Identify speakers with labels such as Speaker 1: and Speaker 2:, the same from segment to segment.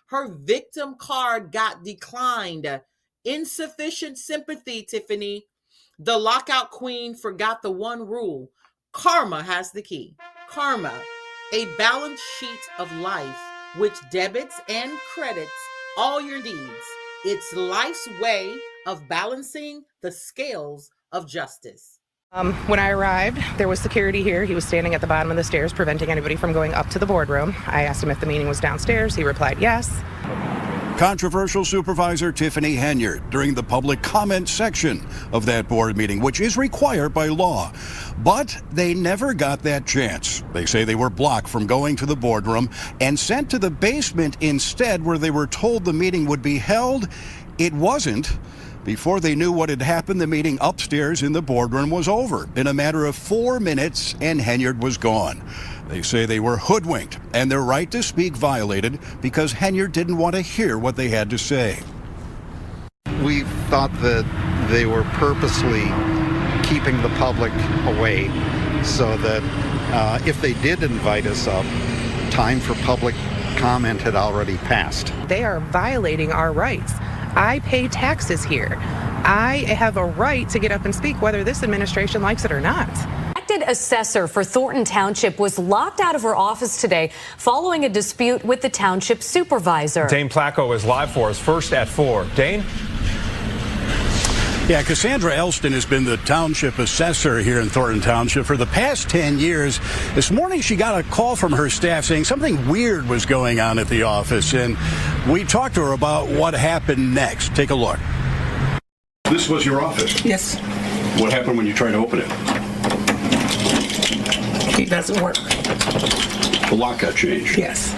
Speaker 1: Her victim card got declined. Insufficient sympathy, Tiffany. The lockout queen forgot the one rule. Karma has the key. Karma, a balance sheet of life which debits and credits all your deeds. It's life's way of balancing the scales of justice.
Speaker 2: When I arrived, there was security here. He was standing at the bottom of the stairs, preventing anybody from going up to the boardroom. I asked him if the meeting was downstairs. He replied yes.
Speaker 3: Controversial Supervisor Tiffany Henyard during the public comment section of that board meeting, which is required by law. But they never got that chance. They say they were blocked from going to the boardroom and sent to the basement instead, where they were told the meeting would be held. It wasn't. Before they knew what had happened, the meeting upstairs in the boardroom was over in a matter of 4 minutes, and Henyard was gone. They say they were hoodwinked and their right to speak violated because Henyard didn't want to hear what they had to say.
Speaker 4: We thought that they were purposely keeping the public away so that if they did invite us up, time for public comment had already passed.
Speaker 2: They are violating our rights. I pay taxes here. I have a right to get up and speak whether this administration likes it or not.
Speaker 5: Assessor for Thornton Township was locked out of her office today following a dispute with the township supervisor.
Speaker 6: Dane Placco is live for us first at 4. Dane?
Speaker 3: Yeah, Cassandra Elston has been the township assessor here in Thornton Township for the past 10 years. This morning she got a call from her staff saying something weird was going on at the office, and we talked to her about what happened next. Take a look.
Speaker 7: This was your office?
Speaker 8: Yes.
Speaker 7: What happened when you tried to open it?
Speaker 8: It doesn't work.
Speaker 7: The lock got changed?
Speaker 8: Yes.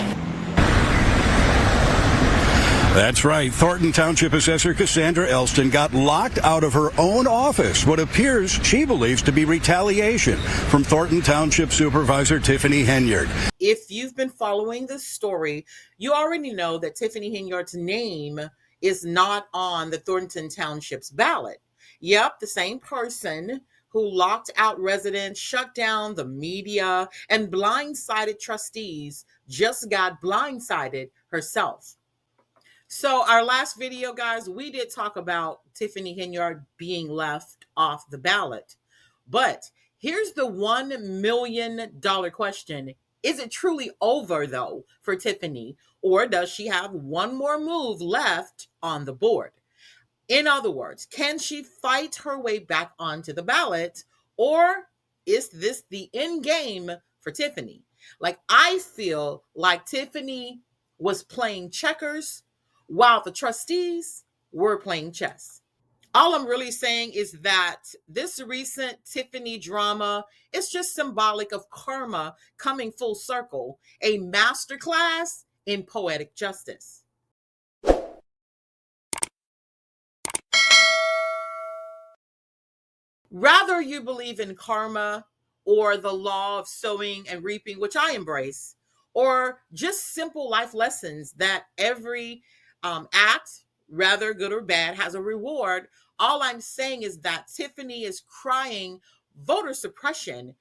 Speaker 3: That's right. Thornton Township Assessor Cassandra Elston got locked out of her own office, what appears she believes to be retaliation from Thornton Township Supervisor Tiffany Henyard.
Speaker 1: If you've been following this story, you already know that Tiffany Henyard's name is not on the Thornton Township's ballot. Yep, the same person who locked out residents, shut down the media, and blindsided trustees just got blindsided herself. So our last video, guys, we did talk about Tiffany Henyard being left off the ballot. But here's the $1 million question. Is it truly over, though, for Tiffany? Or does she have one more move left on the board? In other words, can she fight her way back onto the ballot, or is this the end game for Tiffany? Like, I feel like Tiffany was playing checkers while the trustees were playing chess. All I'm really saying is that this recent Tiffany drama is just symbolic of karma coming full circle, a masterclass in poetic justice. Rather you believe in karma or the law of sowing and reaping, which I embrace, or just simple life lessons that every act, rather good or bad, has a reward. All I'm saying is that Tiffany is crying voter suppression,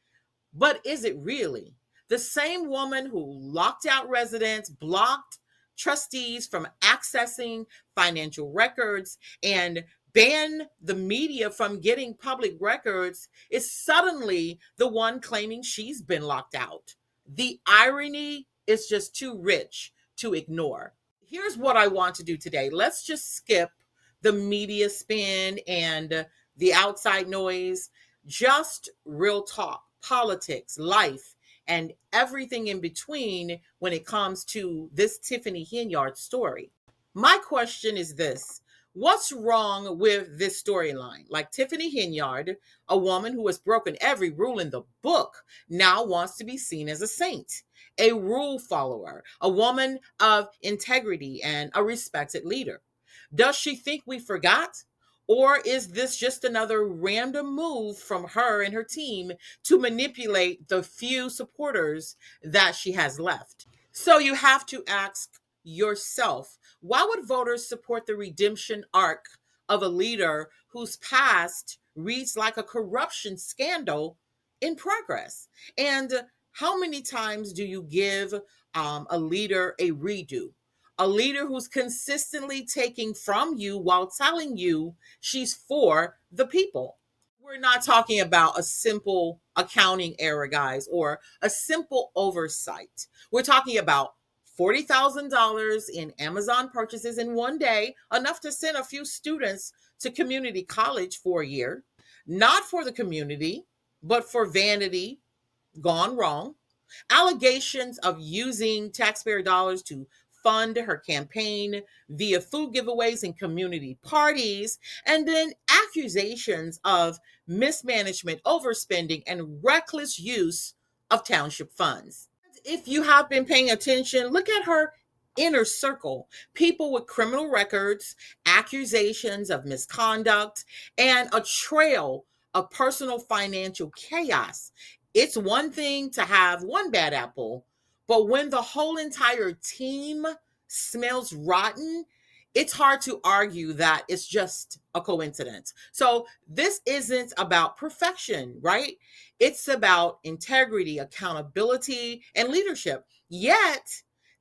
Speaker 1: but is it really? The same woman who locked out residents, blocked trustees from accessing financial records, and ban the media from getting public records is suddenly the one claiming she's been locked out. The irony is just too rich to ignore. Here's what I want to do today. Let's just skip the media spin and the outside noise. Just real talk, politics, life, and everything in between when it comes to this Tiffany Henyard story. My question is this. What's wrong with this storyline? Like, Tiffany Henyard, a woman who has broken every rule in the book, now wants to be seen as a saint, a rule follower, a woman of integrity, and a respected leader. Does she think we forgot? Or is this just another random move from her and her team to manipulate the few supporters that she has left? So you have to ask yourself, why would voters support the redemption arc of a leader whose past reads like a corruption scandal in progress? And how many times do you give a leader a redo? A leader who's consistently taking from you while telling you she's for the people. We're not talking about a simple accounting error, guys, or a simple oversight. We're talking about $40,000 in Amazon purchases in one day, enough to send a few students to community college for a year, not for the community, but for vanity gone wrong. Allegations of using taxpayer dollars to fund her campaign via food giveaways and community parties, and then accusations of mismanagement, overspending, and reckless use of township funds. If you have been paying attention, look at her inner circle. People with criminal records, accusations of misconduct, and a trail of personal financial chaos. It's one thing to have one bad apple, but when the whole entire team smells rotten, it's hard to argue that it's just a coincidence. So this isn't about perfection, right? It's about integrity, accountability, and leadership. Yet,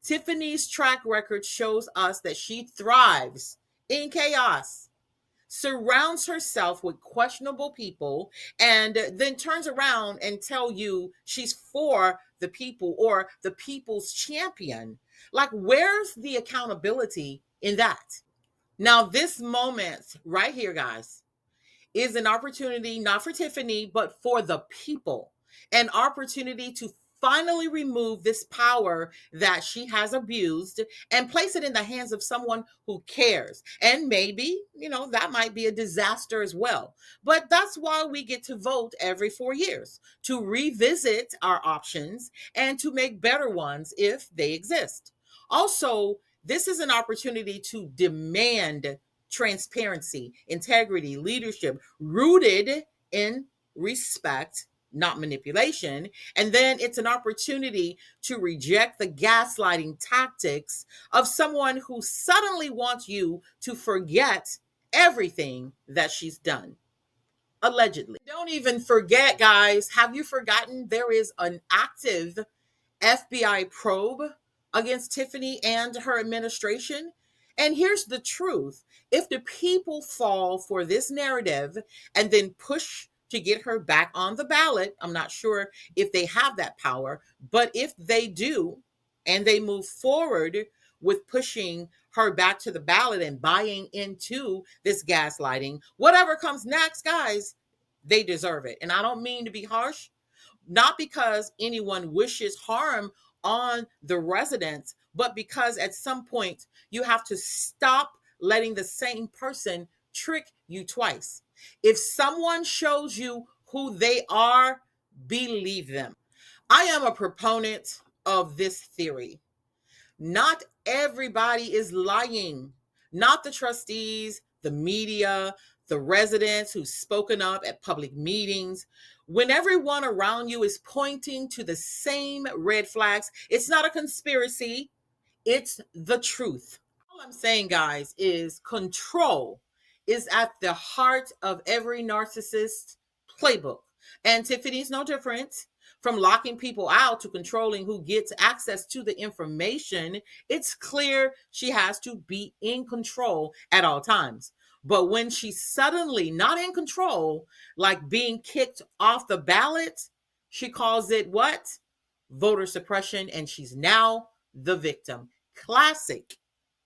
Speaker 1: Tiffany's track record shows us that she thrives in chaos, surrounds herself with questionable people, and then turns around and tell you she's for the people or the people's champion. Like, where's the accountability in that? Now, this moment right here, guys, is an opportunity not for Tiffany, but for the people. An opportunity to finally remove this power that she has abused and place it in the hands of someone who cares. And maybe, that might be a disaster as well. But that's why we get to vote every 4 years, to revisit our options and to make better ones if they exist. Also, this is an opportunity to demand transparency, integrity, leadership rooted in respect, not manipulation. And then it's an opportunity to reject the gaslighting tactics of someone who suddenly wants you to forget everything that she's done. Allegedly. Don't even forget, guys. Have you forgotten there is an active FBI probe against Tiffany and her administration? And here's the truth. If the people fall for this narrative and then push to get her back on the ballot, I'm not sure if they have that power, but if they do, and they move forward with pushing her back to the ballot and buying into this gaslighting, whatever comes next, guys, they deserve it. And I don't mean to be harsh, not because anyone wishes harm on the residents, but because at some point you have to stop letting the same person trick you twice. If someone shows you who they are, believe them. I am a proponent of this theory. Not everybody is lying. Not the trustees, the media, the residents who've spoken up at public meetings. When everyone around you is pointing to the same red flags, it's not a conspiracy, it's the truth. All I'm saying, guys, is control is at the heart of every narcissist playbook. And Tiffany's no different. From locking people out to controlling who gets access to the information, it's clear she has to be in control at all times. But when she's suddenly not in control, like being kicked off the ballot, she calls it what? Voter suppression, and she's now the victim. Classic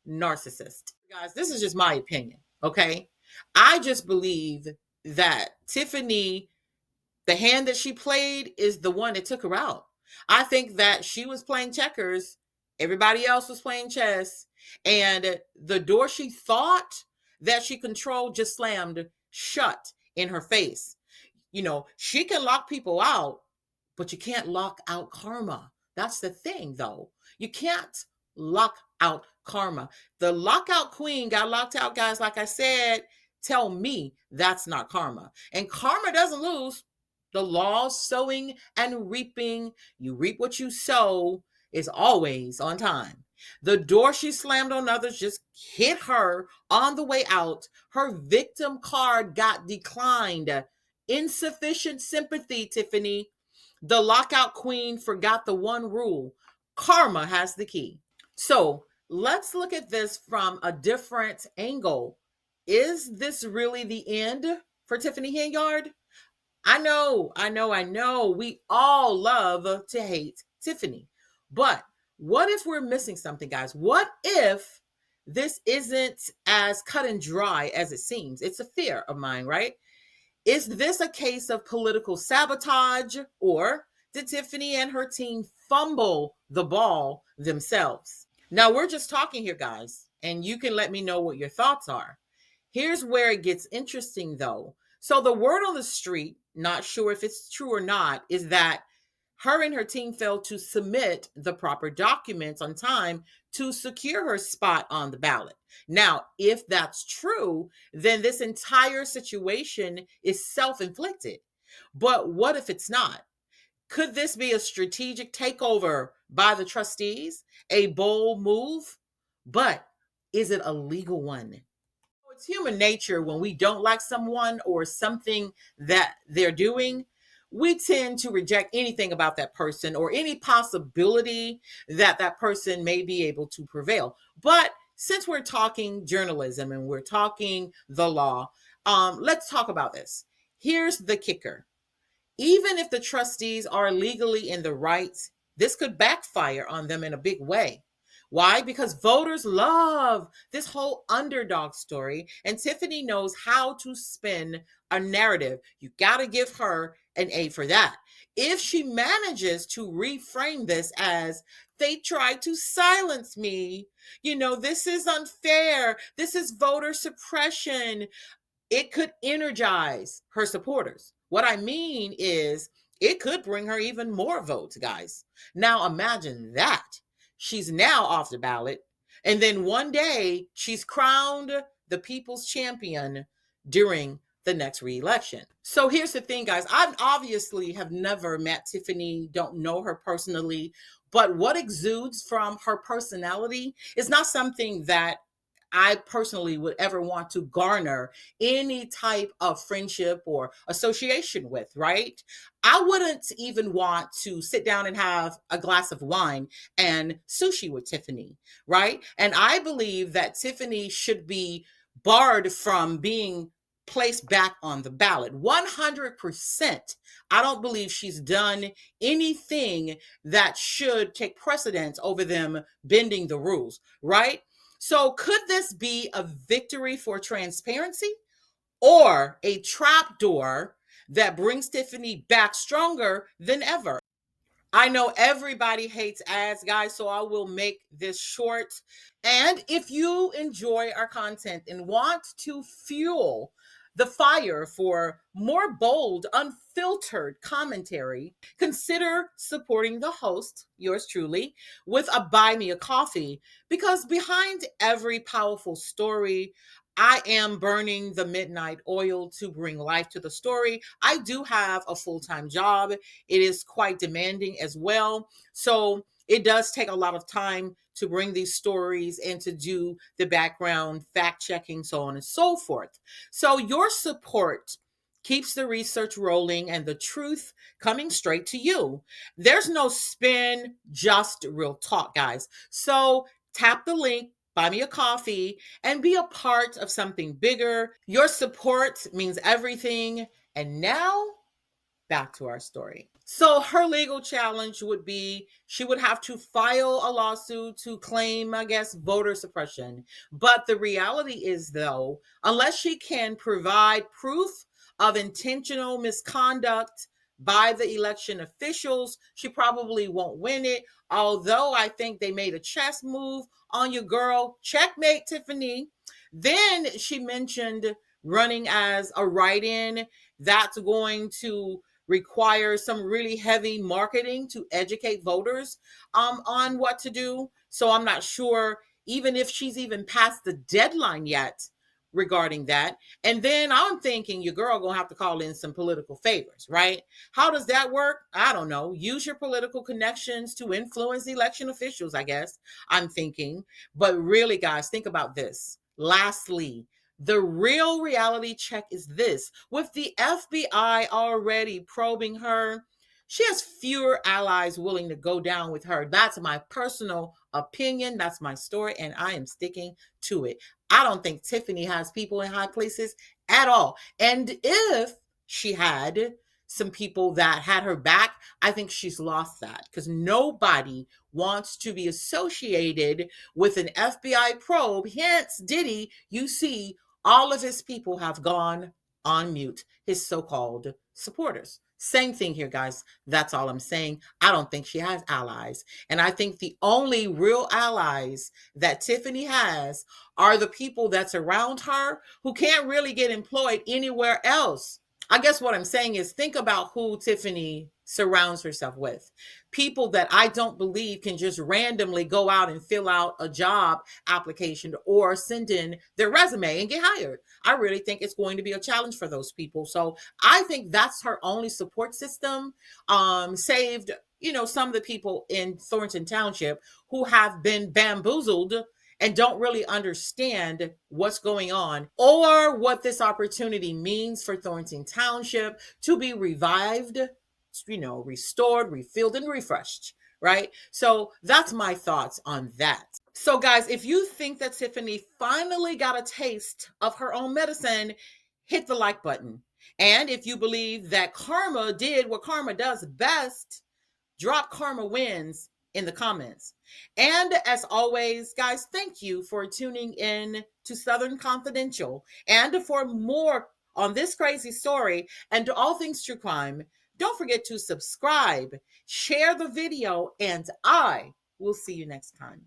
Speaker 1: narcissist. Guys, this is just my opinion, okay? I just believe that Tiffany, the hand that she played is the one that took her out. I think that she was playing checkers. Everybody else was playing chess. And the door she thought that she controlled just slammed shut in her face. She can lock people out, but you can't lock out karma. That's the thing, though. You can't lock out karma. The lockout queen got locked out, guys. Like I said, tell me that's not karma. And karma doesn't lose. The law of sowing and reaping, you reap what you sow, is always on time. The door she slammed on others just hit her on the way out. Her victim card got declined. Insufficient sympathy, Tiffany. The lockout queen forgot the one rule. Karma has the key. So let's look at this from a different angle. Is this really the end for Tiffany Henyard? I know. We all love to hate Tiffany. But what if we're missing something, guys? What if this isn't as cut and dry as it seems? It's a fear of mine, right? Is this a case of political sabotage, or did Tiffany and her team fumble the ball themselves? Now, we're just talking here, guys, and you can let me know what your thoughts are. Here's where it gets interesting, though. So, the word on the street, not sure if it's true or not, is that her and her team failed to submit the proper documents on time to secure her spot on the ballot. Now, if that's true, then this entire situation is self-inflicted. But what if it's not? Could this be a strategic takeover by the trustees? A bold move? But is it a legal one? It's human nature when we don't like someone or something that they're doing, we tend to reject anything about that person or any possibility that that person may be able to prevail. But since we're talking journalism and we're talking the law, let's talk about this. Here's the kicker. Even if the trustees are legally in the right, this could backfire on them in a big way. Why? Because voters love this whole underdog story, and Tiffany knows how to spin a narrative. You got to give her an A for that. If she manages to reframe this as, they tried to silence me, this is unfair, this is voter suppression, it could energize her supporters. What I mean is, it could bring her even more votes, guys. Now imagine that. She's now off the ballot, and then one day she's crowned the people's champion during the next re-election. So here's the thing, guys. I obviously have never met Tiffany, don't know her personally, but what exudes from her personality is not something that I personally would ever want to garner any type of friendship or association with, right? I wouldn't even want to sit down and have a glass of wine and sushi with Tiffany, right? And I believe that Tiffany should be barred from being placed back on the ballot. 100%. I don't believe she's done anything that should take precedence over them bending the rules, right? So could this be a victory for transparency or a trapdoor that brings Tiffany back stronger than ever? I know everybody hates ads, guys, so I will make this short. And if you enjoy our content and want to fuel the fire for more bold, unfiltered commentary, consider supporting the host, yours truly, with a Buy Me a Coffee. Because behind every powerful story, I am burning the midnight oil to bring life to the story. I do have a full-time job. It is quite demanding as well. So it does take a lot of time to bring these stories and to do the background fact checking, so on and so forth. So your support keeps the research rolling and the truth coming straight to you. There's no spin, just real talk, guys. So tap the link, buy me a coffee, and be a part of something bigger. Your support means everything. And now, back to our story. So her legal challenge would be she would have to file a lawsuit to claim, I guess, voter suppression. But the reality is, though, unless she can provide proof of intentional misconduct by the election officials, she probably won't win it. Although I think they made a chess move on your girl. Checkmate, Tiffany. Then she mentioned running as a write-in. That's going to require some really heavy marketing to educate voters on what to do. So I'm not sure even if she's even past the deadline yet regarding that. And then I'm thinking your girl gonna have to call in some political favors, right? How does that work? I don't know. Use your political connections to influence election officials, I guess, I'm thinking. But really, guys, think about this. Lastly, the real reality check is this. With the FBI already probing her, she has fewer allies willing to go down with her. That's my personal opinion. That's my story, and I am sticking to it. I don't think Tiffany has people in high places at all. And if she had some people that had her back, I think she's lost that, because nobody wants to be associated with an FBI probe. Hence, Diddy, you see, all of his people have gone on mute, his so-called supporters. Same thing here, guys. That's all I'm saying. I don't think she has allies. And I think the only real allies that Tiffany has are the people that's around her who can't really get employed anywhere else. I guess what I'm saying is, think about who Tiffany surrounds herself with. People that I don't believe can just randomly go out and fill out a job application or send in their resume and get hired. I really think it's going to be a challenge for those people. So I think that's her only support system. Saved, some of the people in Thornton Township who have been bamboozled and don't really understand what's going on or what this opportunity means for Thornton Township to be revived, restored, refilled, and refreshed, right? So that's my thoughts on that. So guys, if you think that Tiffany finally got a taste of her own medicine, hit the like button. And if you believe that karma did what karma does best, drop karma wins in the comments. And as always, guys, thank you for tuning in to Southern Confidential. And for more on this crazy story and all things true crime, don't forget to subscribe, share the video, and I will see you next time.